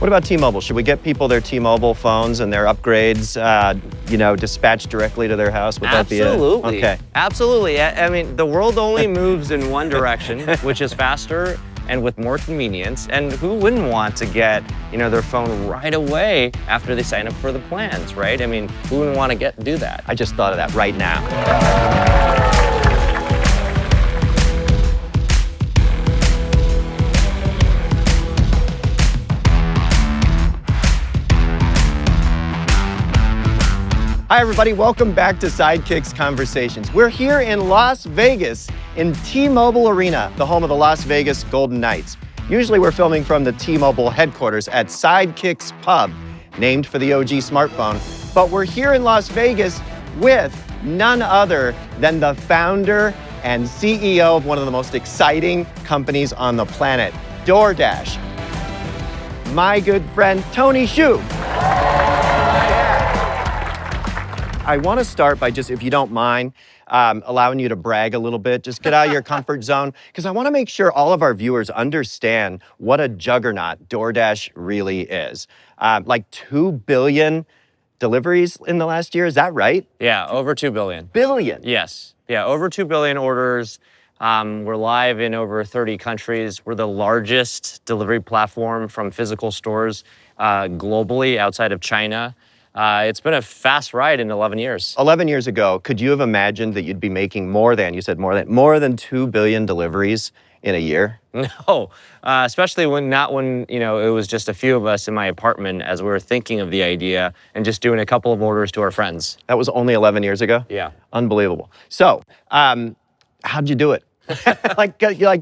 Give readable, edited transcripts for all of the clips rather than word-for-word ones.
What about T-Mobile? Should we get people their T-Mobile phones and their upgrades, dispatched directly to their house? Would that be it? Absolutely. Okay. Absolutely. I mean, the world only moves in one direction, which is faster and with more convenience. And who wouldn't want to get, their phone right away after they sign up for the plans, right? I mean, who wouldn't want to do that? I just thought of that right now. Hi, everybody. Welcome back to Sidekicks Conversations. We're here in Las Vegas in T-Mobile Arena, the home of the Las Vegas Golden Knights. Usually we're filming from the T-Mobile headquarters at Sidekicks Pub, named for the OG smartphone. But we're here in Las Vegas with none other than the founder and CEO of one of the most exciting companies on the planet, DoorDash. My good friend, Tony Xu. I want to start by just, if you don't mind, allowing you to brag a little bit. Just get out of your comfort zone, because I want to make sure all of our viewers understand what a juggernaut DoorDash really is. Like 2 billion deliveries in the last year, is that right? Yeah, over 2 billion. Billion? Yes. Yeah, over 2 billion orders. We're live in over 30 countries. We're the largest delivery platform from physical stores globally outside of China. It's been a fast ride in 11 years. 11 years ago, could you have imagined that you'd be making more than 2 billion deliveries in a year? No, especially when it was just a few of us in my apartment as we were thinking of the idea and just doing a couple of orders to our friends. That was only 11 years ago? Yeah. Unbelievable. So, how'd you do it?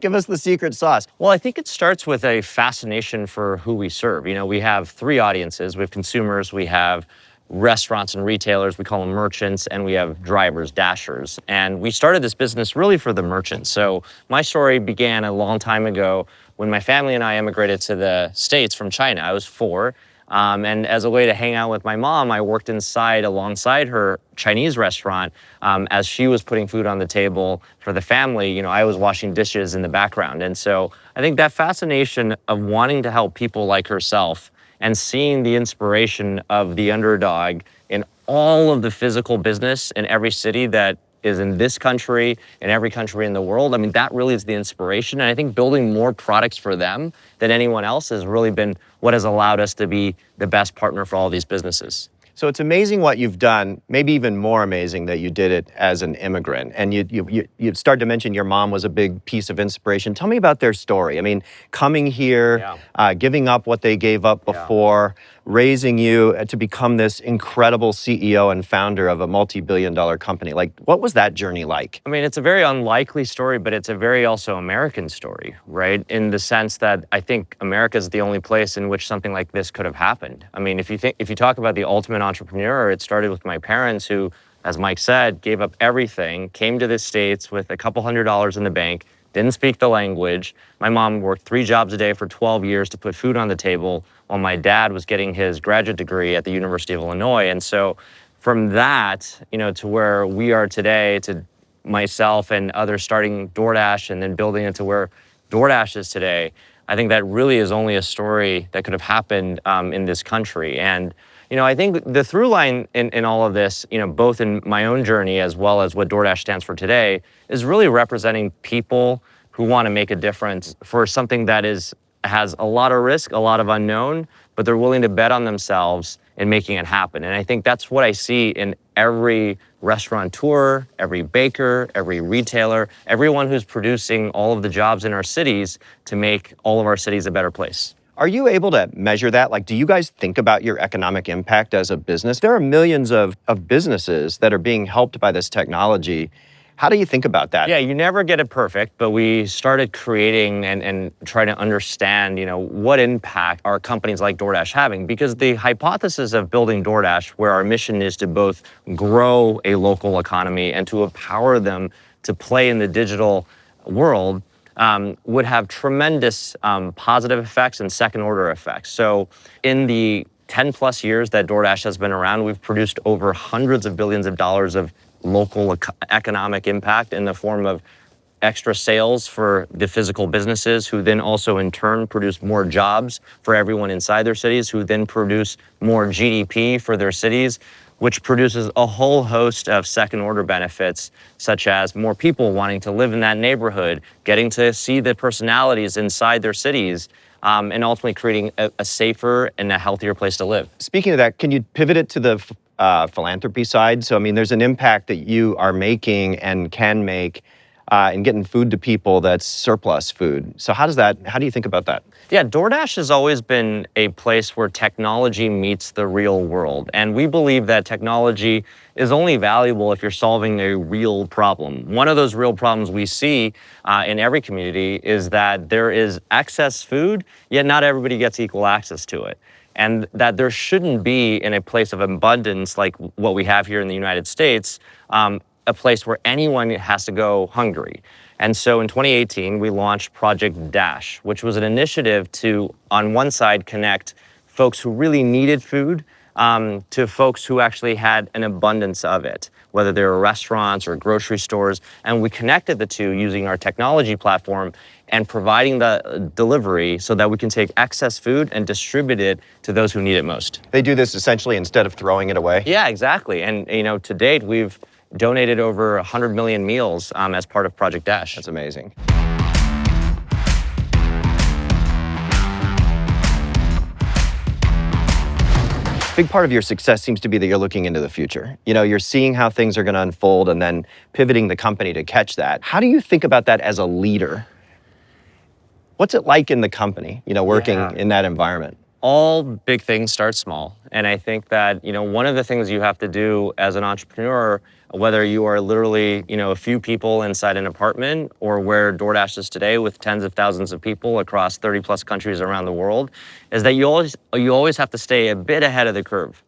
Give us the secret sauce. Well, I think it starts with a fascination for who we serve. We have three audiences. We have consumers, we have restaurants and retailers, we call them merchants, and we have drivers, dashers. And we started this business really for the merchants. So my story began a long time ago when my family and I immigrated to the States from China. I was 4. And as a way to hang out with my mom, I worked alongside her Chinese restaurant. As she was putting food on the table for the family, I was washing dishes in the background. And so I think that fascination of wanting to help people like herself and seeing the inspiration of the underdog in all of the physical business in every city that is in this country and every country in the world. I mean, that really is the inspiration. And I think building more products for them than anyone else has really been what has allowed us to be the best partner for all these businesses. So it's amazing what you've done, maybe even more amazing that you did it as an immigrant. And you started to mention your mom was a big piece of inspiration. Tell me about their story. I mean, coming here, giving up what they gave up before, raising you to become this incredible CEO and founder of a multi-billion-dollar company. Like, what was that journey like? I mean, it's a very unlikely story, but it's a very also American story, right? In the sense that I think America is the only place in which something like this could have happened. I mean, if you talk about the ultimate entrepreneur, it started with my parents who, as Mike said, gave up everything, came to the States with a couple $100s in the bank, didn't speak the language. My mom worked 3 jobs a day for 12 years to put food on the table while my dad was getting his graduate degree at the University of Illinois. And so from that, to where we are today, to myself and others starting DoorDash and then building it to where DoorDash is today, I think that really is only a story that could have happened in this country. And I think the through line in all of this, both in my own journey as well as what DoorDash stands for today, is really representing people who want to make a difference for something that has a lot of risk, a lot of unknown, but they're willing to bet on themselves in making it happen. And I think that's what I see in every restaurateur, every baker, every retailer, everyone who's producing all of the jobs in our cities to make all of our cities a better place. Are you able to measure that? Like, do you guys think about your economic impact as a business? There are millions of businesses that are being helped by this technology. How do you think about that? Yeah, you never get it perfect, but we started creating and trying to understand, what impact are companies like DoorDash having? Because the hypothesis of building DoorDash, where our mission is to both grow a local economy and to empower them to play in the digital world, would have tremendous positive effects and second-order effects. So in the 10 plus years that DoorDash has been around, we've produced over hundreds of billions of dollars of local economic impact in the form of extra sales for the physical businesses, who then also in turn produce more jobs for everyone inside their cities, who then produce more GDP for their cities, which produces a whole host of second order benefits, such as more people wanting to live in that neighborhood, getting to see the personalities inside their cities, and ultimately creating a safer and a healthier place to live. Speaking of that, can you pivot it to the philanthropy side? So, I mean, there's an impact that you are making and can make in getting food to people that's surplus food. So how do you think about that? Yeah, DoorDash has always been a place where technology meets the real world. And we believe that technology is only valuable if you're solving a real problem. One of those real problems we see in every community is that there is excess food, yet not everybody gets equal access to it. And that there shouldn't be, in a place of abundance like what we have here in the United States, a place where anyone has to go hungry. And so in 2018, we launched Project Dash, which was an initiative to, on one side, connect folks who really needed food to folks who actually had an abundance of it, whether they were restaurants or grocery stores. And we connected the two using our technology platform and providing the delivery so that we can take excess food and distribute it to those who need it most. They do this essentially instead of throwing it away? Yeah, exactly. And to date, we've donated over 100 million meals as part of Project Dash. That's amazing. Big part of your success seems to be that you're looking into the future. You're seeing how things are going to unfold and then pivoting the company to catch that. How do you think about that as a leader? What's it like in the company, working in that environment? All big things start small. And I think that, one of the things you have to do as an entrepreneur, whether you are literally, a few people inside an apartment or where DoorDash is today with tens of thousands of people across 30 plus countries around the world, is that you always have to stay a bit ahead of the curve.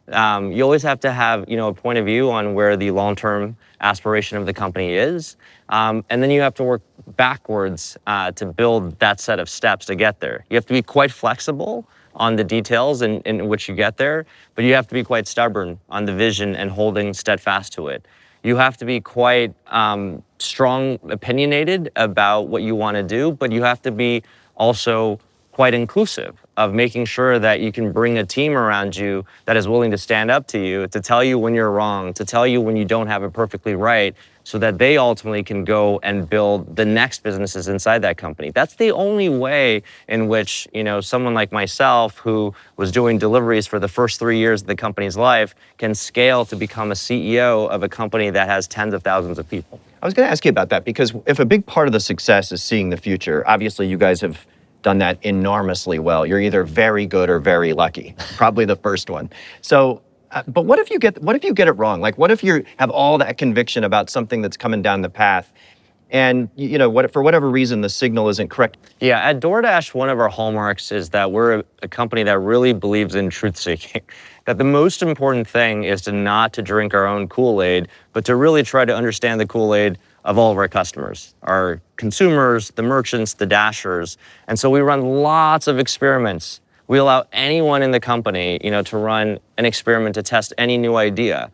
You always have to have, a point of view on where the long-term aspiration of the company is. And then you have to work backwards to build that set of steps to get there. You have to be quite flexible on the details in which you get there, but you have to be quite stubborn on the vision and holding steadfast to it. You have to be quite strong, opinionated about what you want to do, but you have to be also quite inclusive of making sure that you can bring a team around you that is willing to stand up to you, to tell you when you're wrong, to tell you when you don't have it perfectly right, so that they ultimately can go and build the next businesses inside that company. That's the only way in which, someone like myself, who was doing deliveries for the first 3 years of the company's life, can scale to become a CEO of a company that has tens of thousands of people. I was going to ask you about that, because if a big part of the success is seeing the future, obviously you guys have done that enormously well. You're either very good or very lucky, probably the first one. So, but what if you get it wrong? Like, what if you have all that conviction about something that's coming down the path, and for whatever reason the signal isn't correct? Yeah, at DoorDash, one of our hallmarks is that we're a company that really believes in truth-seeking. That the most important thing is not to drink our own Kool-Aid, but to really try to understand the Kool-Aid of all of our customers, our consumers, the merchants, the dashers. And so we run lots of experiments. We allow anyone in the company, to run an experiment to test any new idea.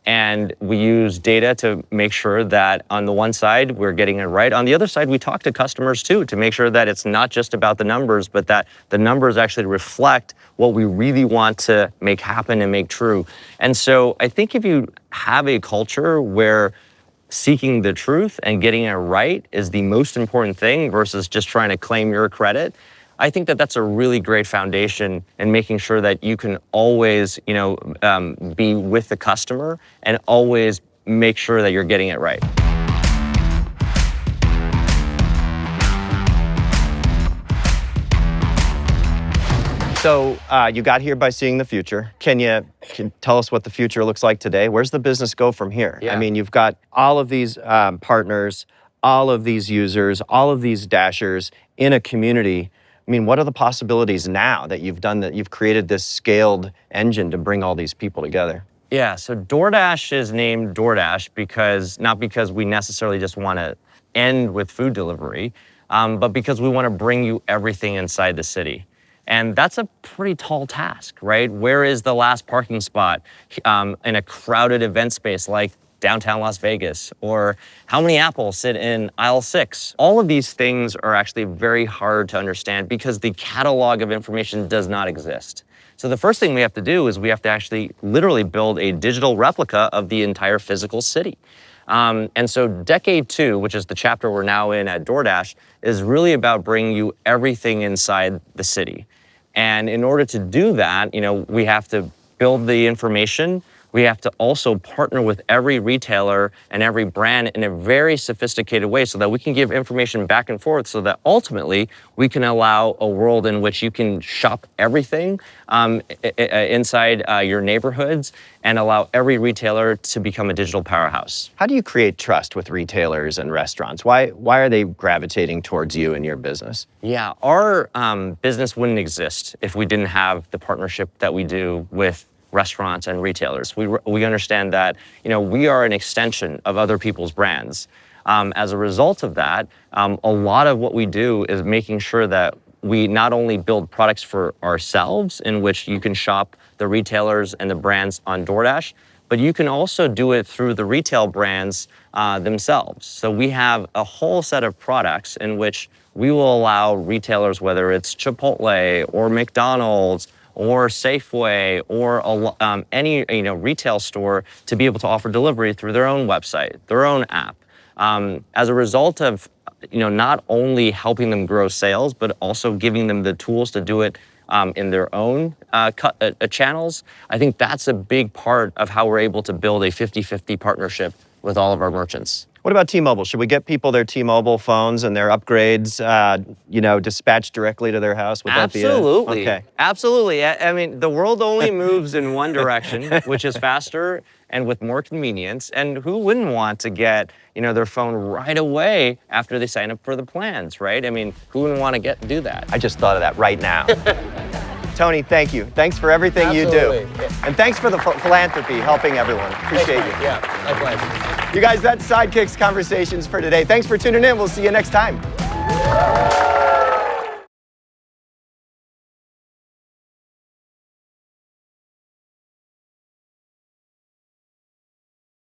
And we use data to make sure that on the one side, we're getting it right. On the other side, we talk to customers too, to make sure that it's not just about the numbers, but that the numbers actually reflect what we really want to make happen and make true. And so I think if you have a culture where seeking the truth and getting it right is the most important thing versus just trying to claim your credit, I think that that's a really great foundation in making sure that you can always, be with the customer and always make sure that you're getting it right. So you got here by seeing the future. Can you tell us what the future looks like today? Where's the business go from here? Yeah. I mean, you've got all of these partners, all of these users, all of these dashers in a community. I mean, what are the possibilities now that you've created this scaled engine to bring all these people together? Yeah, so DoorDash is named DoorDash not because we necessarily just want to end with food delivery, but because we want to bring you everything inside the city. And that's a pretty tall task, right? Where is the last parking spot in a crowded event space like downtown Las Vegas, or how many apples sit in aisle 6. All of these things are actually very hard to understand because the catalog of information does not exist. So the first thing we have to do is we have to actually literally build a digital replica of the entire physical city. And so decade 2, which is the chapter we're now in at DoorDash, is really about bringing you everything inside the city. And in order to do that, we have to build the information. We have to also partner with every retailer and every brand in a very sophisticated way so that we can give information back and forth so that ultimately we can allow a world in which you can shop everything inside your neighborhoods and allow every retailer to become a digital powerhouse. How do you create trust with retailers and restaurants? Why are they gravitating towards you and your business? Yeah, our business wouldn't exist if we didn't have the partnership that we do with restaurants and retailers. We understand that we are an extension of other people's brands. As a result of that, a lot of what we do is making sure that we not only build products for ourselves in which you can shop the retailers and the brands on DoorDash, but you can also do it through the retail brands themselves. So we have a whole set of products in which we will allow retailers, whether it's Chipotle or McDonald's or Safeway or any retail store, to be able to offer delivery through their own website, their own app. As a result of not only helping them grow sales, but also giving them the tools to do it in their own channels, I think that's a big part of how we're able to build a 50-50 partnership with all of our merchants. What about T-Mobile? Should we get people their T-Mobile phones and their upgrades, dispatched directly to their house? Would Absolutely. That be okay. Absolutely. I mean, the world only moves in one direction, which is faster and with more convenience. And who wouldn't want to get, their phone right away after they sign up for the plans, right? I mean, who wouldn't want to do that? I just thought of that right now. Tony, thank you. Thanks for everything you do. And thanks for the philanthropy, helping everyone. Appreciate you. Yeah, likewise. You guys, that's Sidekicks Conversations for today. Thanks for tuning in. We'll see you next time.